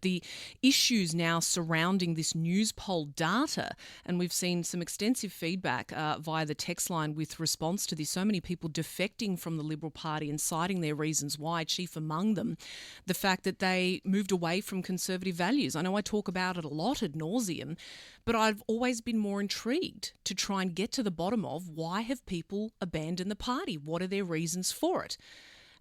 but the issues now surrounding this news poll data, and we've seen some extensive feedback via the text line with response to this, so many people defecting from the Liberal Party and citing their reasons why, chief among them the fact that they moved away from conservative values. I know I talk about it a lot ad nauseum, but I've always been more intrigued to try and get to the bottom of why have people abandoned the party? What are their reasons for it?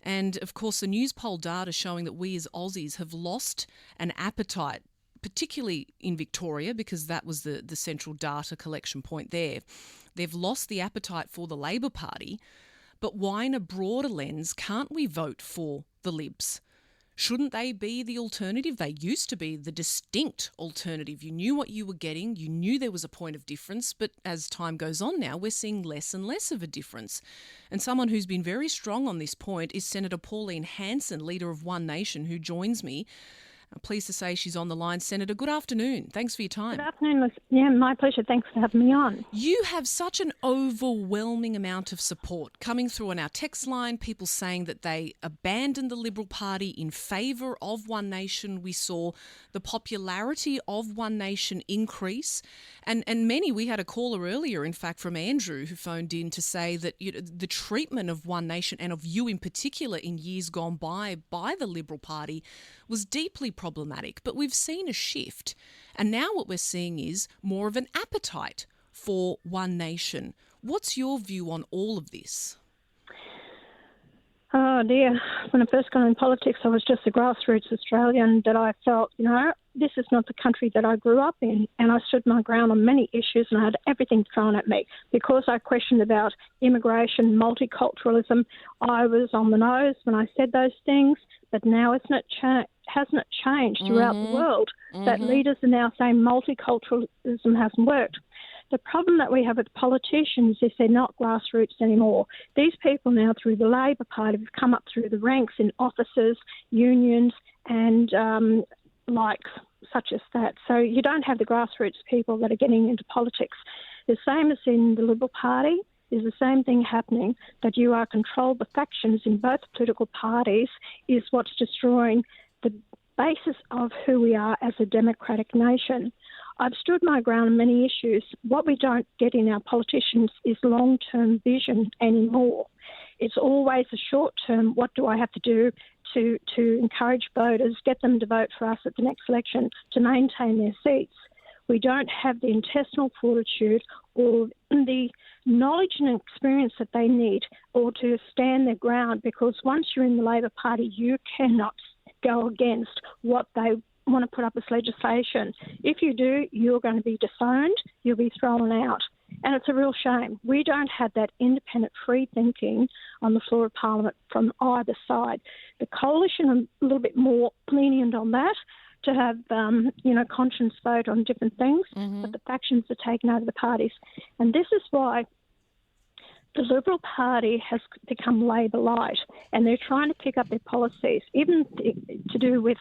And, of course, the news poll data showing that we as Aussies have lost an appetite, particularly in Victoria, because that was the central data collection point there. They've lost the appetite for the Labor Party, but why in a broader lens can't we vote for the Libs? Shouldn't they be the alternative? They used to be the distinct alternative. You knew what you were getting. You knew there was a point of difference. But as time goes on now, we're seeing less and less of a difference. And someone who's been very strong on this point is Senator Pauline Hanson, leader of One Nation, who joins me. Pleased to say she's on the line. Senator, good afternoon. Thanks for your time. Good afternoon, Liz. Yeah, my pleasure. Thanks for having me on. You have such an overwhelming amount of support coming through on our text line, people saying that they abandoned the Liberal Party in favour of One Nation. We saw the popularity of One Nation increase. And many, we had a caller earlier, in fact, from Andrew, who phoned in to say that the treatment of One Nation and of you in particular in years gone by the Liberal Party was deeply problematic. But we've seen a shift. And now what we're seeing is more of an appetite for One Nation. What's your view on all of this? Oh dear, when I first got in politics, I was just a grassroots Australian that I felt, this is not the country that I grew up in. And I stood my ground on many issues and I had everything thrown at me. Because I questioned about immigration, multiculturalism, I was on the nose when I said those things. But now hasn't it changed throughout the world that leaders are now saying multiculturalism hasn't worked? The problem that we have with politicians is they're not grassroots anymore. These people now through the Labor Party have come up through the ranks in offices, unions and such as that. So you don't have the grassroots people that are getting into politics. The same as in the Liberal Party is the same thing happening, that you are controlled. The factions in both political parties is what's destroying the basis of who we are as a democratic nation. I've stood my ground on many issues. What we don't get in our politicians is long-term vision anymore. It's always a short-term, what do I have to do to encourage voters, get them to vote for us at the next election to maintain their seats. We don't have the intestinal fortitude or the knowledge and experience that they need or to stand their ground, because once you're in the Labor Party, you cannot go against what they want to put up as legislation. If you do, you're going to be disowned, you'll be thrown out. And it's a real shame. We don't have that independent free thinking on the floor of Parliament from either side. The coalition are a little bit more lenient on that, to have, conscience vote on different things, but the factions are taking over the parties. And this is why the Liberal Party has become Labor light, and they're trying to pick up their policies, even to do with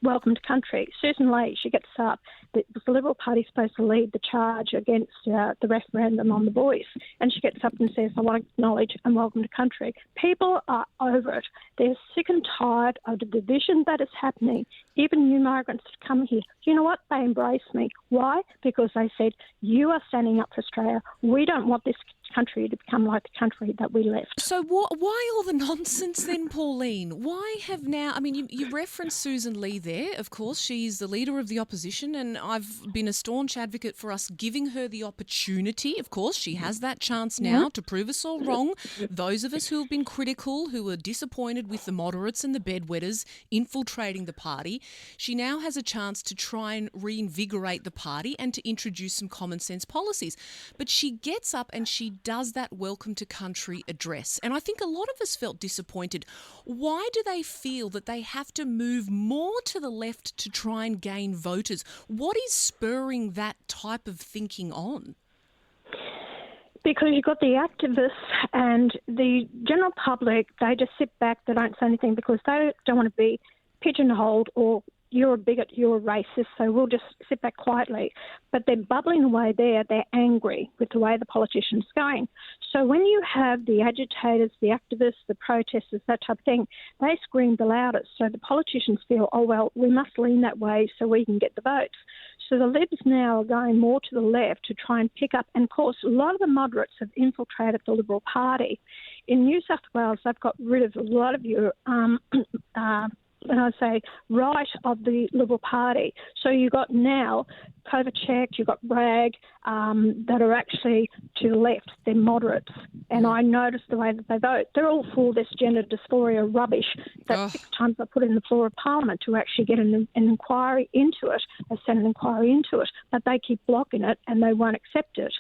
Welcome to Country. Susan Lee, she gets up. The Liberal Party is supposed to lead the charge against the referendum on the voice, and she gets up and says, I want to acknowledge and Welcome to Country. People are over it. They're sick and tired of the division that is happening. Even new migrants that come here, you know what? They embrace me. Why? Because they said, you are standing up for Australia. We don't want this country to become like the country that we left. So why all the nonsense then, Pauline? Why have now, you referenced Susan Lee there, of course. She's the leader of the opposition, and I've been a staunch advocate for us giving her the opportunity. Of course, she has that chance now to prove us all wrong. Those of us who have been critical, who are disappointed with the moderates and the bedwetters infiltrating the party, she now has a chance to try and reinvigorate the party and to introduce some common sense policies. But she gets up and she does that Welcome to Country address. And I think a lot of us felt disappointed. Why do they feel that they have to move more to the left to try and gain voters? What is spurring that type of thinking on? Because you've got the activists and the general public, they just sit back, they don't say anything because they don't want to be pigeonholed or, you're a bigot, you're a racist, so we'll just sit back quietly. But they're bubbling away there. They're angry with the way the politicians are going. So when you have the agitators, the activists, the protesters, that type of thing, they scream the loudest. So the politicians feel, oh, well, we must lean that way so we can get the votes. So the Libs now are going more to the left to try and pick up. And, of course, a lot of the moderates have infiltrated the Liberal Party. In New South Wales, they've got rid of a lot of your when I say right of the Liberal Party. So you've got now Kovacic, you've got Bragg, that are actually to the left. They're moderates. And I noticed the way that they vote. They're all for this gender dysphoria rubbish that 6 times I put in the floor of Parliament to actually get an inquiry into it, a Senate inquiry into it. But they keep blocking it and they won't accept it.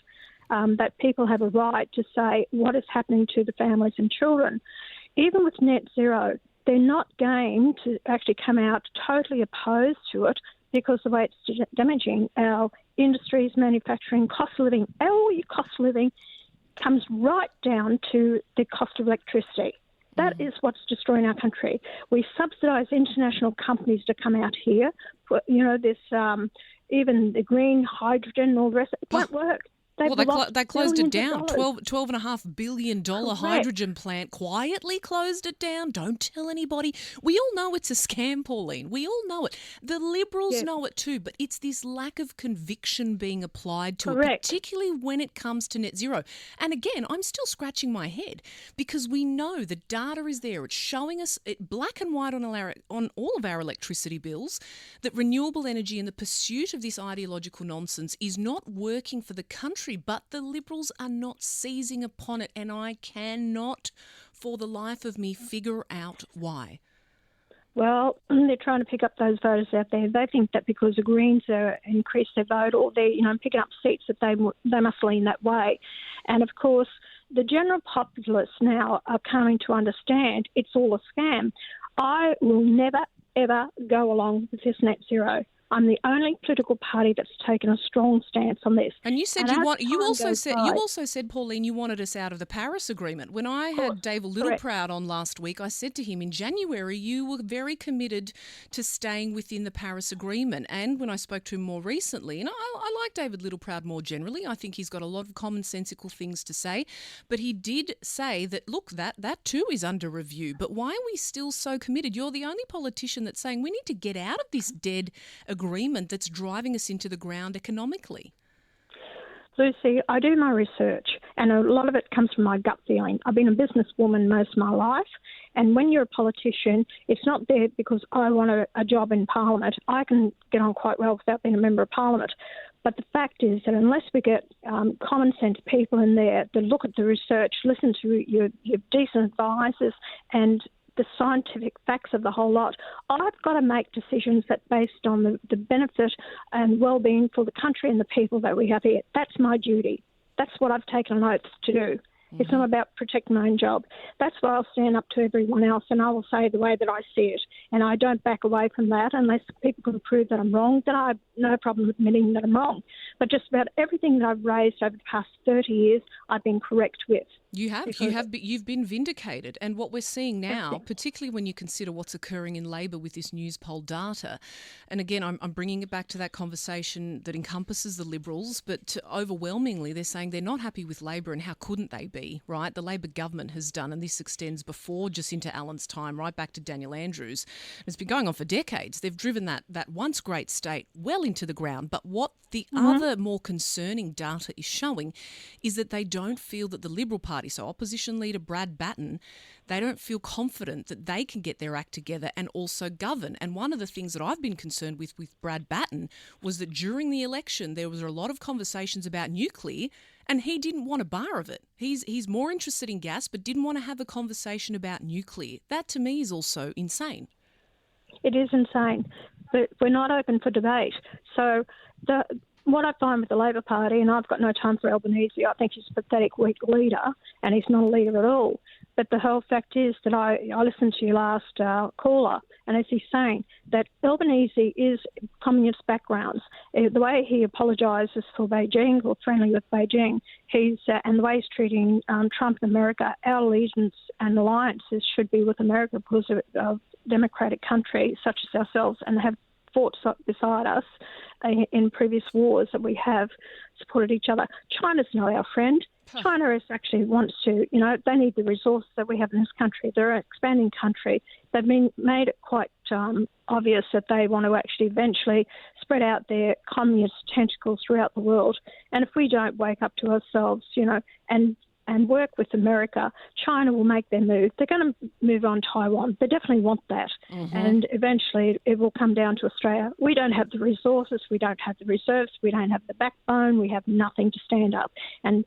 That people have a right to say what is happening to the families and children. Even with net zero, they're not game to actually come out totally opposed to it because the way it's damaging our industries, manufacturing, cost of living. All your cost of living comes right down to the cost of electricity. That is what's destroying our country. We subsidise international companies to come out here. This even the green hydrogen and all the rest. It won't work. They closed it down. $12.5 billion hydrogen plant quietly closed it down. Don't tell anybody. We all know it's a scam, Pauline. We all know it. The Liberals know it too, but it's this lack of conviction being applied to it, particularly when it comes to net zero. And again, I'm still scratching my head because we know the data is there. It's showing us black and white on all of our electricity bills that renewable energy and the pursuit of this ideological nonsense is not working for the country. But the Liberals are not seizing upon it, and I cannot, for the life of me, figure out why. Well, they're trying to pick up those voters out there. They think that because the Greens increased their vote or they're picking up seats that they must lean that way. And, of course, the general populace now are coming to understand it's all a scam. I will never, ever go along with this net zero. I'm the only political party that's taken a strong stance on this. And you said you also said, Pauline, you wanted us out of the Paris Agreement. When I had David Littleproud on last week, I said to him in January, you were very committed to staying within the Paris Agreement. And when I spoke to him more recently, and I like David Littleproud more generally, I think he's got a lot of commonsensical things to say, but he did say that, look, that too is under review. But why are we still so committed? You're the only politician that's saying we need to get out of this dead agreement that's driving us into the ground economically. Lucy, I do my research and a lot of it comes from my gut feeling. I've been a businesswoman most of my life, and when you're a politician, it's not there because I want a job in Parliament. I can get on quite well without being a member of Parliament. But the fact is that unless we get common sense people in there that look at the research, listen to your decent advisors and the scientific facts of the whole lot, I've got to make decisions that based on the benefit and well-being for the country and the people that we have here. That's my duty. That's what I've taken an oath to do. It's not about protecting my own job. That's why I'll stand up to everyone else and I will say the way that I see it. And I don't back away from that unless people can prove that I'm wrong. Then I have no problem admitting that I'm wrong. But just about everything that I've raised over the past 30 years, I've been correct with. You've been vindicated. And what we're seeing now, particularly when you consider what's occurring in Labor with this news poll data, and again, I'm bringing it back to that conversation that encompasses the Liberals, but overwhelmingly they're saying they're not happy with Labor, and how couldn't they be, right? The Labor government has done, and this extends before Jacinta Allen's time, right back to Daniel Andrews. It's been going on for decades. They've driven that once great state well into the ground. But what the other more concerning data is showing is that they don't feel that the Liberal Party, so opposition leader Brad Batten, they don't feel confident that they can get their act together and also govern. And one of the things that I've been concerned with Brad Batten was that during the election there was a lot of conversations about nuclear and he didn't want a bar of it. He's more interested in gas but didn't want to have a conversation about nuclear. That to me is also insane. It is insane, but we're not open for debate. So what I find with the Labor Party, and I've got no time for Albanese, I think he's a pathetic, weak leader, and he's not a leader at all. But the whole fact is that I listened to your last caller, and as he's saying, that Albanese is communist backgrounds. The way he apologises for Beijing, or friendly with Beijing, and the way he's treating Trump in America, our allegiance and alliances should be with America because of democratic country such as ourselves, and have fought beside us in previous wars, that we have supported each other. China's not our friend. China is actually wants to, they need the resources that we have in this country. They're an expanding country. They've made it quite obvious that they want to actually eventually spread out their communist tentacles throughout the world. And if we don't wake up to ourselves, and work with America, China will make their move. They're going to move on Taiwan. They definitely want that. Mm-hmm. And eventually it will come down to Australia. We don't have the resources. We don't have the reserves. We don't have the backbone. We have nothing to stand up and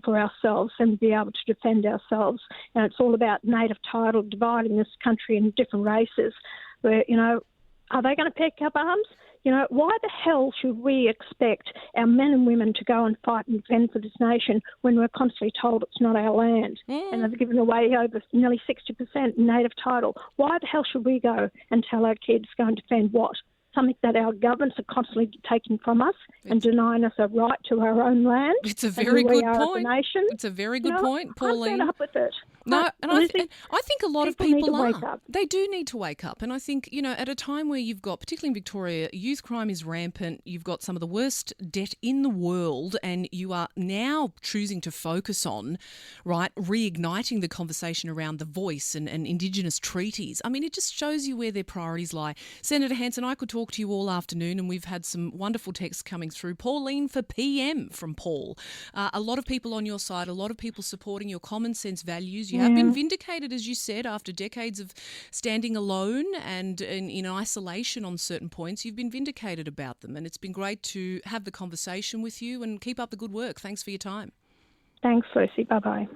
for ourselves and be able to defend ourselves. And it's all about native title, dividing this country in different races. Where, are they going to pick up arms? Why the hell should we expect our men and women to go and fight and defend for this nation when we're constantly told it's not our land? And they've given away over nearly 60% native title. Why the hell should we go and tell our kids go and defend what? Something that our governments are constantly taking from us and denying us a right to our own land. It's a very good point. Nation. It's a very good point, Pauline. I'm fed up with it. No, and I think a lot of people need to wake up. They do need to wake up. And I think, at a time where you've got, particularly in Victoria, youth crime is rampant, you've got some of the worst debt in the world, and you are now choosing to focus on, right, reigniting the conversation around the voice and Indigenous treaties. I mean, it just shows you where their priorities lie. Senator Hanson, I could talk to you all afternoon, and we've had some wonderful texts coming through. Pauline for PM from Paul. A lot of people on your side, a lot of people supporting your common sense values. You have been vindicated, as you said, after decades of standing alone and in isolation on certain points. You've been vindicated about them, and it's been great to have the conversation with you, and keep up the good work. Thanks for your time. Thanks, Lucy. Bye-bye.